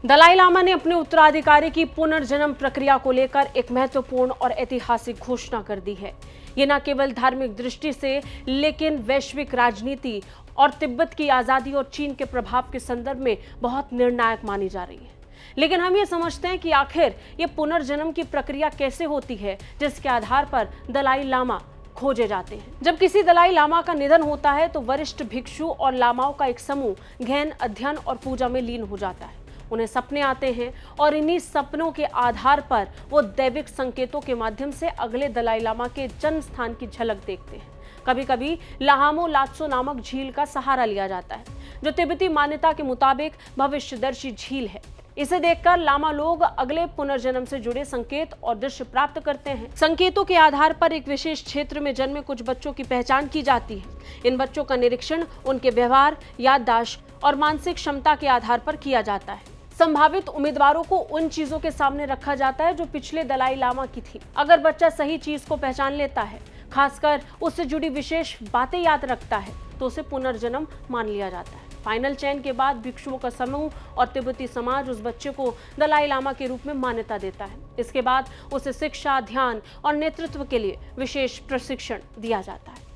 दलाई लामा ने अपने उत्तराधिकारी की पुनर्जन्म प्रक्रिया को लेकर एक महत्वपूर्ण और ऐतिहासिक घोषणा कर दी है। ये न केवल धार्मिक दृष्टि से लेकिन वैश्विक राजनीति और तिब्बत की आजादी और चीन के प्रभाव के संदर्भ में बहुत निर्णायक मानी जा रही है। लेकिन हम ये समझते हैं कि आखिर ये पुनर्जन्म की प्रक्रिया कैसे होती है, जिसके आधार पर दलाई लामा खोजे जाते हैं। जब किसी दलाई लामा का निधन होता है तो वरिष्ठ भिक्षु और लामाओं का एक समूह गहन अध्ययन और पूजा में लीन हो जाता है। उन्हें सपने आते हैं और इन्हीं सपनों के आधार पर वो दैविक संकेतों के माध्यम से अगले दलाई लामा के जन्म स्थान की झलक देखते हैं। कभी कभी लाहामो लात्सो नामक झील का सहारा लिया जाता है, जो तिब्बती मान्यता के मुताबिक भविष्यदर्शी झील है। इसे देखकर लामा लोग अगले पुनर्जन्म से जुड़े संकेत और दृश्य प्राप्त करते हैं। संकेतों के आधार पर एक विशेष क्षेत्र में जन्मे कुछ बच्चों की पहचान की जाती है। इन बच्चों का निरीक्षण उनके व्यवहार, याददाश्त और मानसिक क्षमता के आधार पर किया जाता है। संभावित उम्मीदवारों को उन चीजों के सामने रखा जाता है जो पिछले दलाई लामा की थी। अगर बच्चा सही चीज को पहचान लेता है, खासकर उससे जुड़ी विशेष बातें याद रखता है, तो उसे पुनर्जन्म मान लिया जाता है। फाइनल चयन के बाद भिक्षुओं का समूह और तिब्बती समाज उस बच्चे को दलाई लामा के रूप में मान्यता देता है। इसके बाद उसे शिक्षा, ध्यान और नेतृत्व के लिए विशेष प्रशिक्षण दिया जाता है।